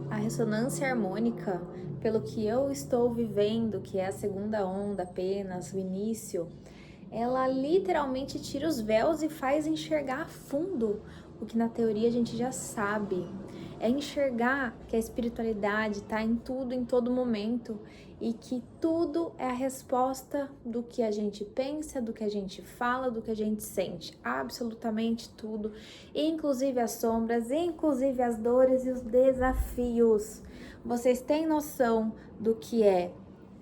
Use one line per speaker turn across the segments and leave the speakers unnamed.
A ressonância harmônica, pelo que eu estou vivendo, que é a segunda onda apenas, o início, ela literalmente tira os véus e faz enxergar a fundo o que na teoria a gente já sabe. É enxergar que a espiritualidade está em tudo, em todo momento, e que tudo é a resposta do que a gente pensa, do que a gente fala, do que a gente sente. Absolutamente tudo, inclusive as sombras, inclusive as dores e os desafios. Vocês têm noção do que é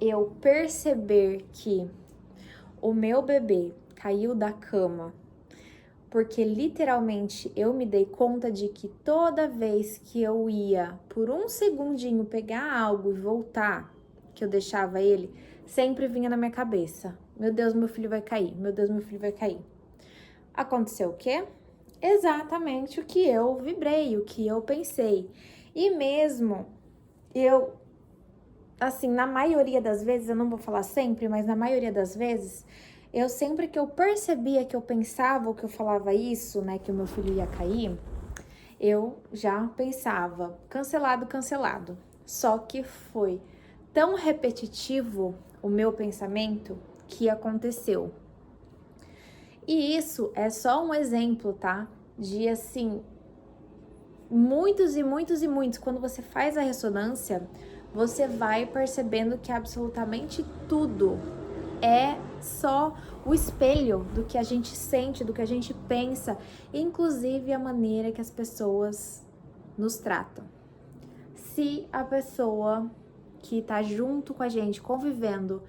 eu perceber que o meu bebê caiu da cama porque literalmente eu me dei conta de que toda vez que eu ia por um segundinho pegar algo e voltar, que eu deixava ele, sempre vinha na minha cabeça: meu Deus, meu filho vai cair, meu Deus, meu filho vai cair. Aconteceu o quê? Exatamente o que eu vibrei, o que eu pensei. E mesmo eu, assim, na maioria das vezes, eu não vou falar sempre, mas na maioria das vezes, eu sempre que eu percebia que eu pensava ou que eu falava isso, né, que o meu filho ia cair, eu já pensava, cancelado, cancelado. Só que foi tão repetitivo o meu pensamento que aconteceu. E isso é só um exemplo, tá? De, assim, muitos e muitos e muitos. Quando você faz a ressonância, você vai percebendo que absolutamente tudo é só o espelho do que a gente sente, do que a gente pensa, inclusive a maneira que as pessoas nos tratam. Se a pessoa que tá junto com a gente, convivendo,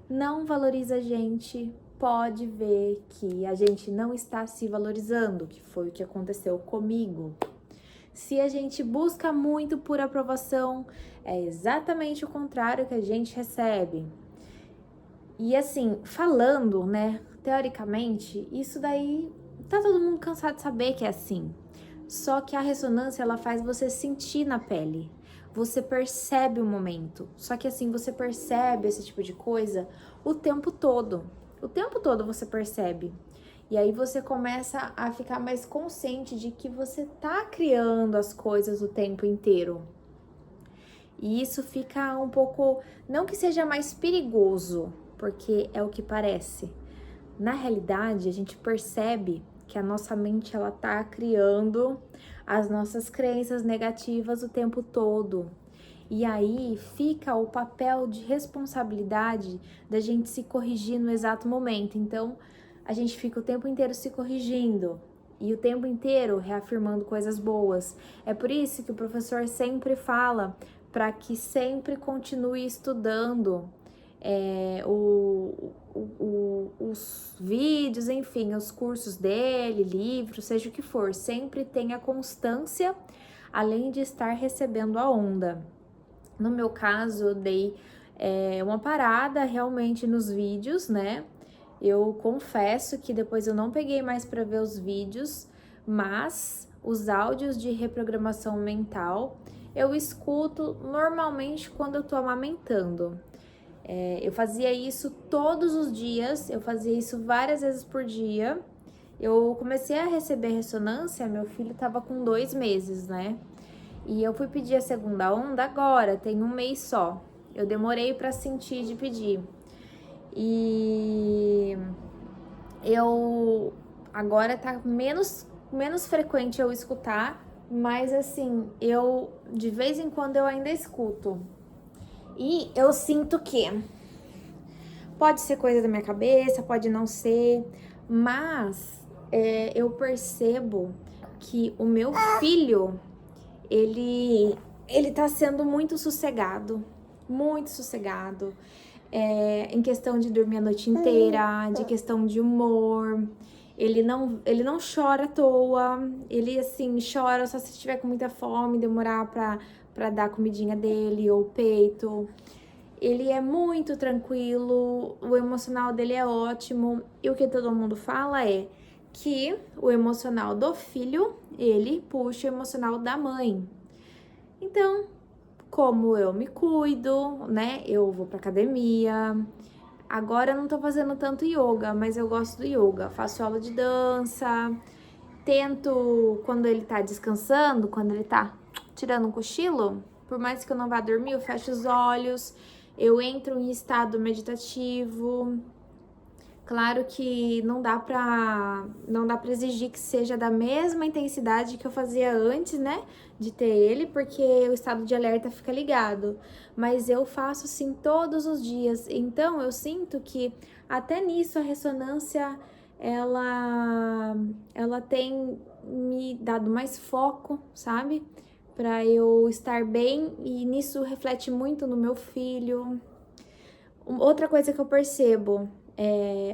não valoriza a gente, pode ver que a gente não está se valorizando, que foi o que aconteceu comigo. Se a gente busca muito por aprovação, é exatamente o contrário que a gente recebe. E assim, falando, né, teoricamente, isso daí tá todo mundo cansado de saber que é assim. Só que a ressonância, ela faz você sentir na pele. Você percebe o momento. Só que assim, você percebe esse tipo de coisa o tempo todo. O tempo todo você percebe. E aí você começa a ficar mais consciente de que você tá criando as coisas o tempo inteiro. E isso fica um pouco, não que seja mais perigoso, porque é o que parece. Na realidade, a gente percebe que a nossa mente, ela tá criando as nossas crenças negativas o tempo todo. E aí fica o papel de responsabilidade da gente se corrigir no exato momento. Então, a gente fica o tempo inteiro se corrigindo e o tempo inteiro reafirmando coisas boas. É por isso que o professor sempre fala para que sempre continue estudando os vídeos, enfim, os cursos dele, livros, seja o que for. Sempre tenha constância, além de estar recebendo a onda. No meu caso, eu dei uma parada realmente nos vídeos, né? Eu confesso que depois eu não peguei mais para ver os vídeos, mas os áudios de reprogramação mental eu escuto normalmente quando eu tô amamentando. Eu fazia isso todos os dias, eu fazia isso várias vezes por dia. Eu comecei a receber ressonância, meu filho tava com 2 meses, né? E eu fui pedir a segunda onda agora, tem 1 mês só. Eu demorei para sentir de pedir. E eu agora tá menos frequente eu escutar, mas assim, eu de vez em quando eu ainda escuto. E eu sinto que pode ser coisa da minha cabeça, pode não ser, mas eu percebo que o meu filho, ele tá sendo muito sossegado, em questão de dormir a noite inteira, de questão de humor. Ele não chora à toa, ele assim chora só se estiver com muita fome, demorar pra dar a comidinha dele ou peito. Ele é muito tranquilo, o emocional dele é ótimo, e o que todo mundo fala é que o emocional do filho, ele puxa o emocional da mãe. Então, como eu me cuido, né, eu vou pra academia, agora eu não tô fazendo tanto yoga, mas eu gosto do yoga, faço aula de dança, tento, quando ele tá descansando, quando ele tá tirando um cochilo, por mais que eu não vá dormir, eu fecho os olhos, eu entro em estado meditativo. Claro que não dá pra exigir que seja da mesma intensidade que eu fazia antes, né, de ter ele, porque o estado de alerta fica ligado. Mas eu faço sim todos os dias. Então eu sinto que até nisso a ressonância ela tem me dado mais foco, sabe? Para eu estar bem, e nisso reflete muito no meu filho. Outra coisa que eu percebo,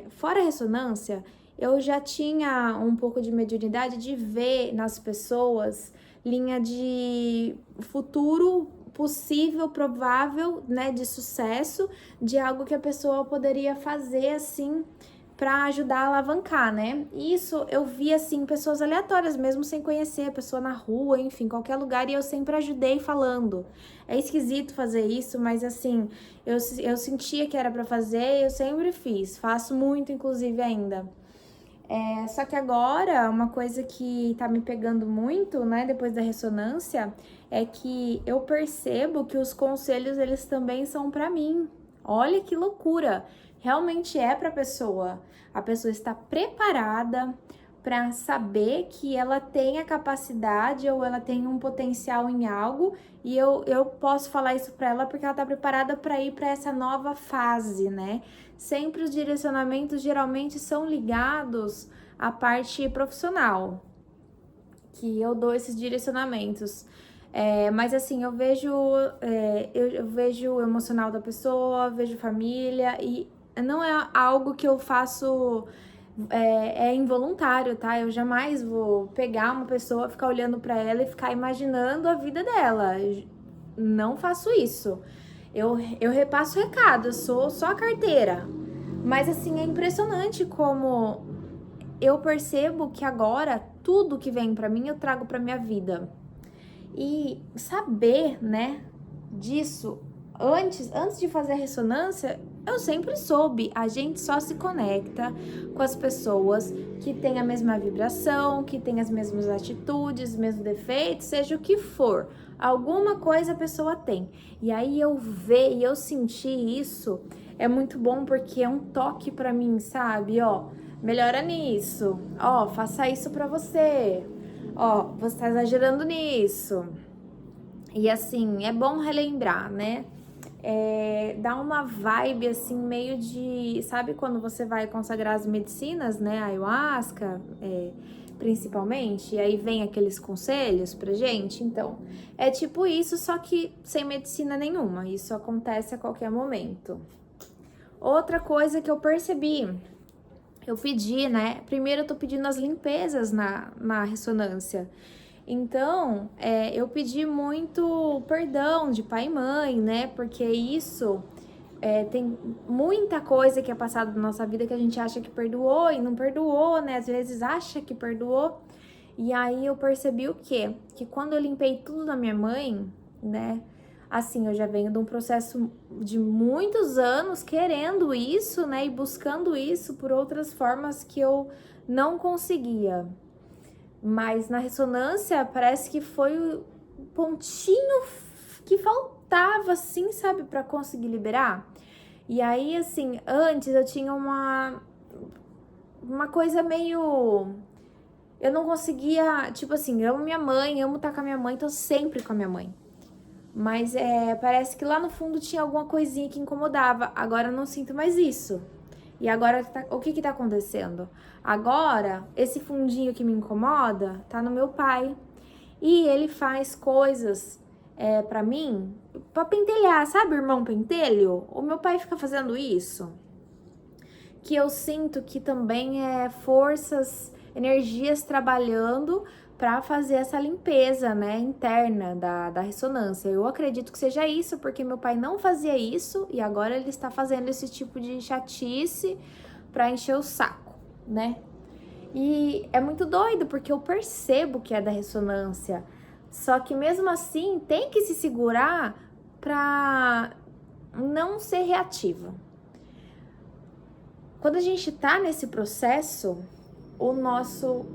fora a ressonância, eu já tinha um pouco de mediunidade de ver nas pessoas linha de futuro possível, provável, né, de sucesso, de algo que a pessoa poderia fazer assim para ajudar a alavancar, né? Isso eu vi assim pessoas aleatórias, mesmo sem conhecer, pessoa na rua, enfim, qualquer lugar, e eu sempre ajudei falando. É esquisito fazer isso, mas assim, eu sentia que era para fazer, eu sempre fiz, faço muito inclusive ainda. Só que agora, uma coisa que tá me pegando muito, né, depois da ressonância, é que eu percebo que os conselhos, eles também são para mim. Olha que loucura! Realmente é para a pessoa está preparada para saber que ela tem a capacidade ou ela tem um potencial em algo, e eu posso falar isso para ela porque ela está preparada para ir para essa nova fase, né? Sempre os direcionamentos geralmente são ligados à parte profissional, que eu dou esses direcionamentos. Mas assim, eu vejo o emocional da pessoa, vejo família, e não é algo que eu faço involuntário, tá? Eu jamais vou pegar uma pessoa, ficar olhando para ela e ficar imaginando a vida dela. Eu não faço isso. Eu repasso recado, eu sou só a carteira. Mas assim, é impressionante como eu percebo que agora tudo que vem para mim eu trago para minha vida. E saber, né, disso antes de fazer a ressonância, eu sempre soube. A gente só se conecta com as pessoas que têm a mesma vibração, que têm as mesmas atitudes, os mesmos defeitos, seja o que for. Alguma coisa a pessoa tem. E aí eu ver e eu sentir isso é muito bom, porque é um toque pra mim, sabe? Ó, melhora nisso. Ó, faça isso pra você. Ó, você tá exagerando nisso. E assim, é bom relembrar, né? Dá uma vibe assim, meio de... Sabe quando você vai consagrar as medicinas, né? Ayahuasca, principalmente, e aí vem aqueles conselhos pra gente? Então, é tipo isso, só que sem medicina nenhuma. Isso acontece a qualquer momento. Outra coisa que eu percebi, eu pedi, né? Primeiro eu tô pedindo as limpezas na ressonância. Então, eu pedi muito perdão de pai e mãe, né? Porque isso tem muita coisa que é passada na nossa vida que a gente acha que perdoou e não perdoou, né? Às vezes acha que perdoou. E aí eu percebi o quê? Que quando eu limpei tudo da minha mãe, né? Assim, eu já venho de um processo de muitos anos querendo isso, né? E buscando isso por outras formas que eu não conseguia. Mas na ressonância parece que foi o pontinho que faltava, assim, sabe, para conseguir liberar. E aí, assim, antes eu tinha uma coisa meio... Eu não conseguia, tipo assim, eu amo minha mãe, amo estar com a minha mãe, tô sempre com a minha mãe. Mas parece que lá no fundo tinha alguma coisinha que incomodava. Agora eu não sinto mais isso. E agora, o que tá acontecendo? Agora, esse fundinho que me incomoda tá no meu pai. E ele faz coisas pra mim, pra pentelhar, sabe, irmão pentelho? O meu pai fica fazendo isso. Que eu sinto que também é forças, energias trabalhando para fazer essa limpeza, né, interna da ressonância. Eu acredito que seja isso, porque meu pai não fazia isso e agora ele está fazendo esse tipo de chatice para encher o saco, né? E é muito doido, porque eu percebo que é da ressonância, só que mesmo assim tem que se segurar para não ser reativa. Quando a gente tá nesse processo, o nosso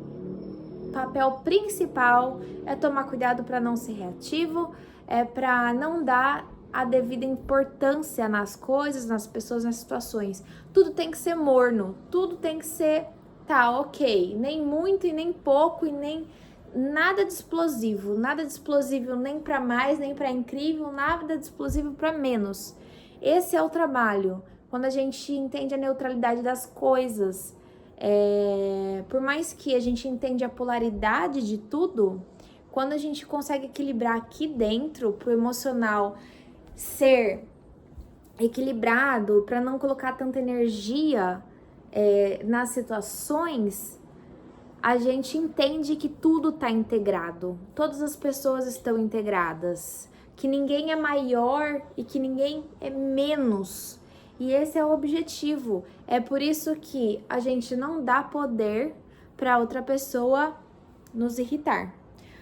papel principal é tomar cuidado para não ser reativo, para não dar a devida importância nas coisas, nas pessoas, nas situações. Tudo tem que ser morno, tudo tem que ser, tá, ok, nem muito e nem pouco e nem nada de explosivo nem para mais, nem para incrível, nada de explosivo para menos. Esse é o trabalho, quando a gente entende a neutralidade das coisas. Por mais que a gente entenda a polaridade de tudo, quando a gente consegue equilibrar aqui dentro, pro emocional ser equilibrado, para não colocar tanta energia nas situações, a gente entende que tudo está integrado, todas as pessoas estão integradas, que ninguém é maior e que ninguém é menos. E esse é o objetivo. É por isso que a gente não dá poder para outra pessoa nos irritar.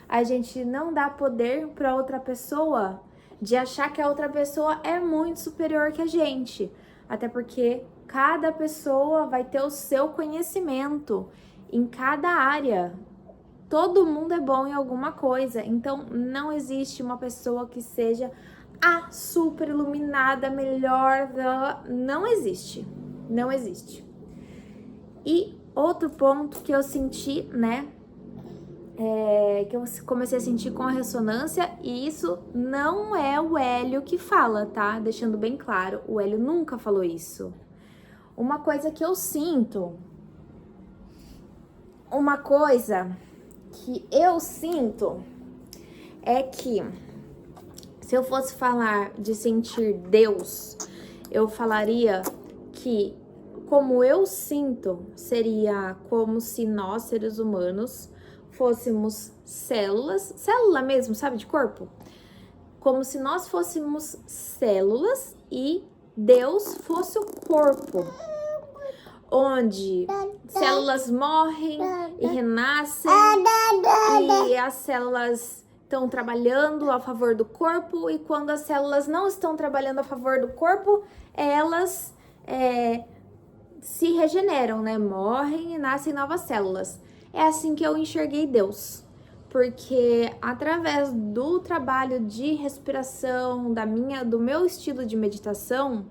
A gente não dá poder para outra pessoa de achar que a outra pessoa é muito superior que a gente. Até porque cada pessoa vai ter o seu conhecimento em cada área. Todo mundo é bom em alguma coisa. Então não existe uma pessoa que seja a super iluminada, melhor, não existe, não existe. E outro ponto que eu senti, né, que eu comecei a sentir com a ressonância, e isso não é o Hélio que fala, tá? Deixando bem claro, o Hélio nunca falou isso. Uma coisa que eu sinto, é que se eu fosse falar de sentir Deus, eu falaria que como eu sinto seria como se nós, seres humanos, fôssemos célula mesmo, sabe, de corpo? Como se nós fôssemos células e Deus fosse o corpo, onde células morrem e renascem e as células estão trabalhando a favor do corpo, e quando as células não estão trabalhando a favor do corpo, elas se regeneram, né? Morrem e nascem novas células. É assim que eu enxerguei Deus, porque através do trabalho de respiração, do meu estilo de meditação,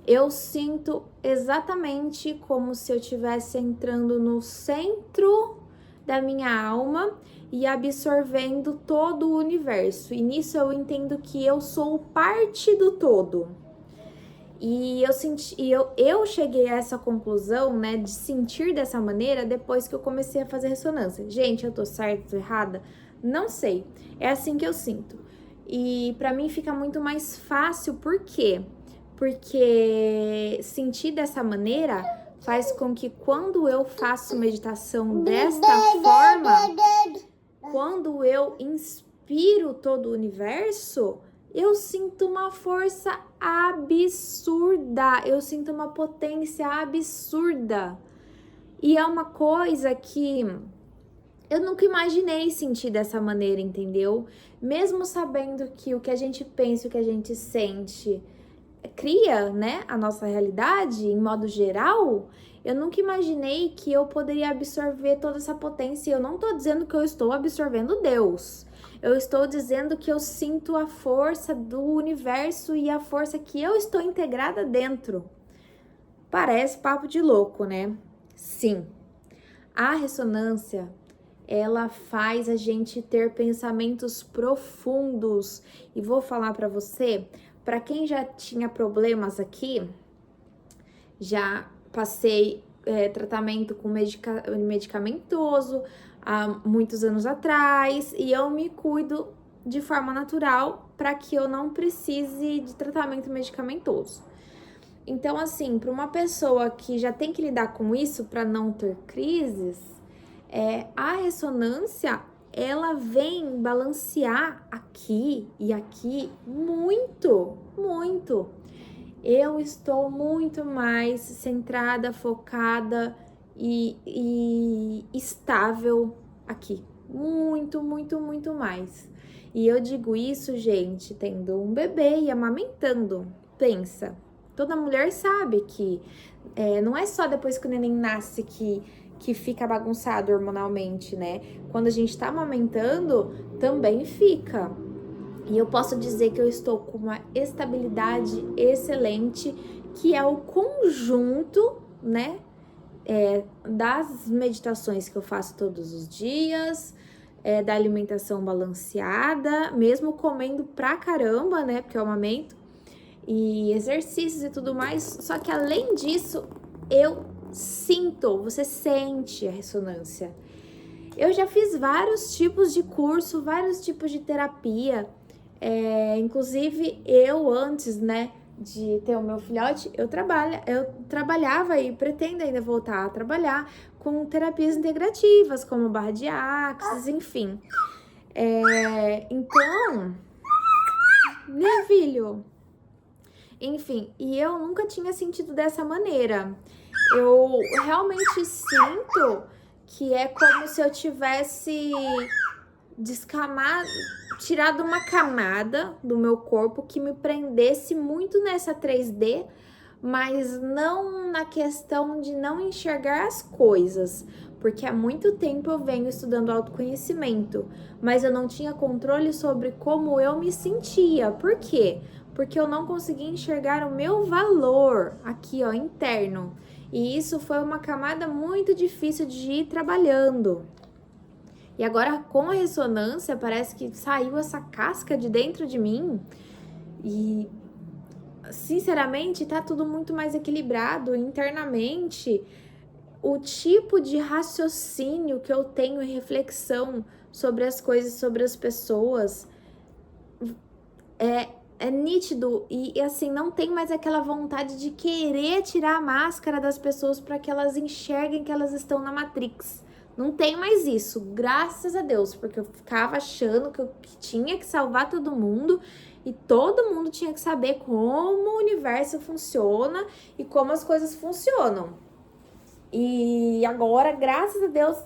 eu sinto exatamente como se eu estivesse entrando no centro da minha alma e absorvendo todo o universo. E nisso eu entendo que eu sou parte do todo. E eu cheguei a essa conclusão, né, de sentir dessa maneira depois que eu comecei a fazer ressonância. Gente, eu tô certa, tô errada? Não sei. É assim que eu sinto. E pra mim fica muito mais fácil, por quê? Porque sentir dessa maneira faz com que quando eu faço meditação desta forma, quando eu inspiro todo o universo, eu sinto uma força absurda, eu sinto uma potência absurda. E é uma coisa que eu nunca imaginei sentir dessa maneira, entendeu? Mesmo sabendo que o que a gente pensa, o que a gente sente cria, né, a nossa realidade em modo geral, eu nunca imaginei que eu poderia absorver toda essa potência. Eu não tô dizendo que eu estou absorvendo Deus. Eu estou dizendo que eu sinto a força do universo e a força que eu estou integrada dentro. Parece papo de louco, né? Sim. A ressonância, ela faz a gente ter pensamentos profundos. E vou falar para você, para quem já tinha problemas aqui, já passei tratamento com medicamentoso há muitos anos atrás, e eu me cuido de forma natural para que eu não precise de tratamento medicamentoso. Então, assim, para uma pessoa que já tem que lidar com isso para não ter crises, a ressonância, ela vem balancear aqui e aqui muito, muito. Eu estou muito mais centrada, focada e estável aqui. Muito, muito, muito mais. E eu digo isso, gente, tendo um bebê e amamentando. Pensa, toda mulher sabe que não é só depois que o neném nasce que que fica bagunçado hormonalmente, né? Quando a gente tá amamentando, também fica. E eu posso dizer que eu estou com uma estabilidade excelente, que é o conjunto, né, das meditações que eu faço todos os dias, da alimentação balanceada, mesmo comendo pra caramba, né, porque eu amamento, e exercícios e tudo mais. Só que além disso, eu sinto, você sente a ressonância. Eu já fiz vários tipos de curso, vários tipos de terapia. Inclusive, eu antes, né, de ter o meu filhote, eu trabalhava e pretendo ainda voltar a trabalhar com terapias integrativas, como barra de axis, enfim. Então, né, filho? Enfim, e eu nunca tinha sentido dessa maneira. Eu realmente sinto que é como se eu tivesse tirado uma camada do meu corpo que me prendesse muito nessa 3D, mas não na questão de não enxergar as coisas, porque há muito tempo eu venho estudando autoconhecimento, mas eu não tinha controle sobre como eu me sentia. Por quê? Porque eu não conseguia enxergar o meu valor aqui, ó, interno. E isso foi uma camada muito difícil de ir trabalhando. E agora, com a ressonância, parece que saiu essa casca de dentro de mim e, sinceramente, tá tudo muito mais equilibrado internamente. O tipo de raciocínio que eu tenho e reflexão sobre as coisas, sobre as pessoas, é nítido e assim, não tem mais aquela vontade de querer tirar a máscara das pessoas para que elas enxerguem que elas estão na Matrix. Não tem mais isso, graças a Deus, porque eu ficava achando que eu tinha que salvar todo mundo e todo mundo tinha que saber como o universo funciona e como as coisas funcionam. E agora, graças a Deus,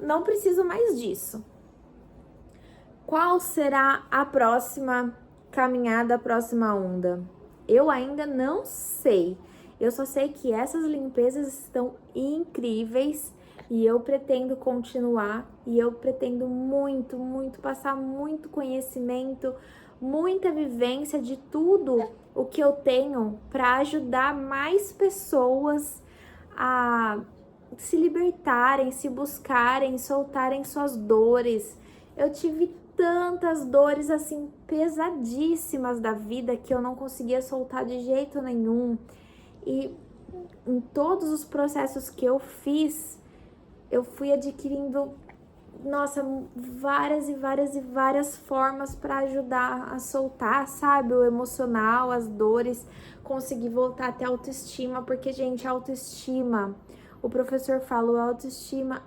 não preciso mais disso. Qual será a próxima caminhada, a próxima onda? Eu ainda não sei. Eu só sei que essas limpezas estão incríveis e eu pretendo continuar e eu pretendo muito, muito passar muito conhecimento, muita vivência de tudo o que eu tenho para ajudar mais pessoas a se libertarem, se buscarem, soltarem suas dores. Eu tive tantas dores assim pesadíssimas da vida que eu não conseguia soltar de jeito nenhum. E em todos os processos que eu fiz, eu fui adquirindo, nossa, várias formas para ajudar a soltar, sabe? O emocional, as dores, conseguir voltar até a autoestima, porque, gente, a autoestima, o professor fala, a autoestima